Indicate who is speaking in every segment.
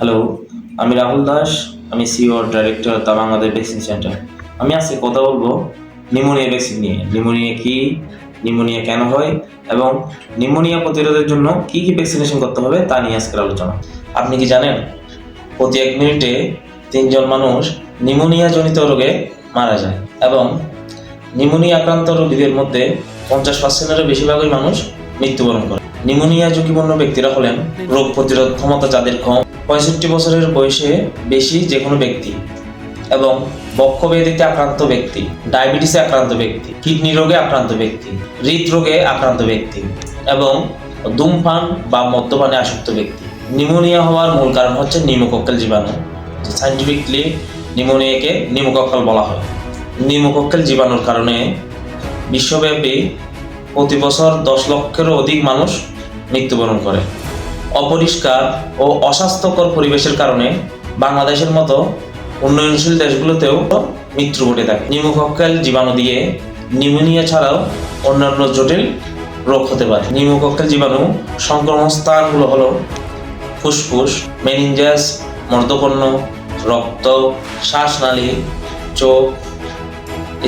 Speaker 1: Hello, আমি রাহুল দাস। আমি CEO director the Bangladesh vaccine centre. আমি আজকে কথা বলবো নিউমোনিয়া ভ্যাকসিন নিয়ে। নিউমোনিয়া কি, নিউমোনিয়া কেন হয় এবং নিউমোনিয়া প্রতিরোধের জন্য কি কি ভ্যাকসিনেশন করতে হবে তা নিয়ে আজকের আলোচনা। আপনি কি জানেন প্রতি 1 মিনিটে 3 জন মানুষ নিউমোনিয়া জনিত রোগে মারা যায় এবং নিউমোনিয়া আক্রান্ত রোগীদের মধ্যে 50%-এরও বেশিরভাগই মানুষ মৃত্যুবরণ করে। নিউমোনিয়া ঝুঁকিপূর্ণ ব্যক্তিরা হলেন রোগ প্রতিরোধ ক্ষমতা যাদের কম, 65 বছরের বয়সে বেশি যে কোনো ব্যক্তি এবং বক্ষব্যাধিতে আক্রান্ত ব্যক্তি, ডায়াবেটিসে আক্রান্ত ব্যক্তি, কিডনি রোগে আক্রান্ত ব্যক্তি, হৃদরোগে আক্রান্ত ব্যক্তি এবং ধূমপান বা মদ্যপানে আসক্ত ব্যক্তি। নিউমোনিয়া হওয়ার মূল কারণ হচ্ছে নিউমোকক্কাল জীবাণু। সায়েন্টিফিকলি নিউমোনিয়াকে নিউমোকক্কাল বলা হয়। নিউমোকক্কাল জীবাণুর কারণে বিশ্বব্যাপী প্রতি বছর 10 লক্ষেরও অধিক মানুষ মৃত্যুবরণ করে। অপরিষ্কার ও অস্বাস্থ্যকর পরিবেশের কারণে বাংলাদেশের মতো উন্নয়নশীল দেশগুলোতেও মৃত্যু ঘটে থাকে। নিউমোকক্কাল জীবাণু দিয়ে নিউমোনিয়া ছাড়াও অন্যান্য জটিল রোগ হতে পারে। নিউমোকক্কাল জীবাণু সংক্রমণ স্থানগুলো হলো ফুসফুস, মেনিনজাস, মর্দকর্ণ, রক্ত, শ্বাসনালী, চোখ,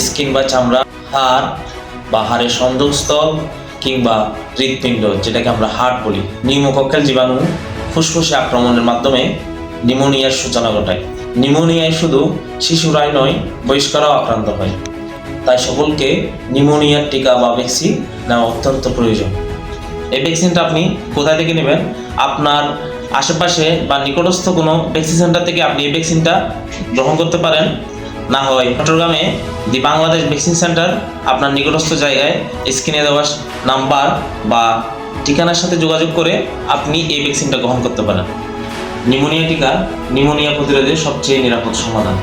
Speaker 1: স্কিন বা চামড়া, হাড় বা হাড়ের সংযোগস্থল কিংবা হৃৎপিণ্ড, যেটাকে আমরা হার্ট বলি। নিউমোকক্কাল জীবাণু ফুসফুসে আক্রমণের মাধ্যমে নিউমোনিয়ার সূচনা ঘটায়। নিউমোনিয়ায় শুধু শিশুরাই নয়, বয়স্করাও আক্রান্ত হয়। তাই সকলকে নিউমোনিয়ার টিকা বা ভ্যাকসিন নেওয়া অত্যন্ত প্রয়োজন। এই ভ্যাকসিনটা আপনি কোথায় থেকে নেবেন? আপনার আশেপাশে বা নিকটস্থ কোনো ভ্যাকসিন সেন্টার থেকে আপনি এই ভ্যাকসিনটা গ্রহণ করতে পারেন। না হয় চট্টগ্রামে দি বাংলাদেশ ভ্যাকসিন সেন্টার আপনার নিকটস্থ জায়গায় স্ক্রিনে দেওয়া নাম্বার বা ঠিকানার সাথে যোগাযোগ করে আপনি এই ভ্যাকসিনটা গ্রহণ করতে পারেন। নিউমোনিয়া টিকা নিউমোনিয়া প্রতিরোধের সবচেয়ে নিরাপদ সমাধান।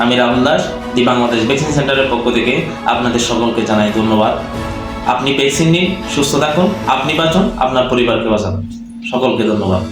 Speaker 1: আমি রাহুল দাস, দি বাংলাদেশ ভ্যাকসিন সেন্টারের পক্ষ থেকে আপনাদের সকলকে জানাই ধন্যবাদ। আপনি ভ্যাকসিন নিন, সুস্থ থাকুন, আপনি বাঁচুন, আপনার পরিবারকে বাঁচান। সকলকে ধন্যবাদ।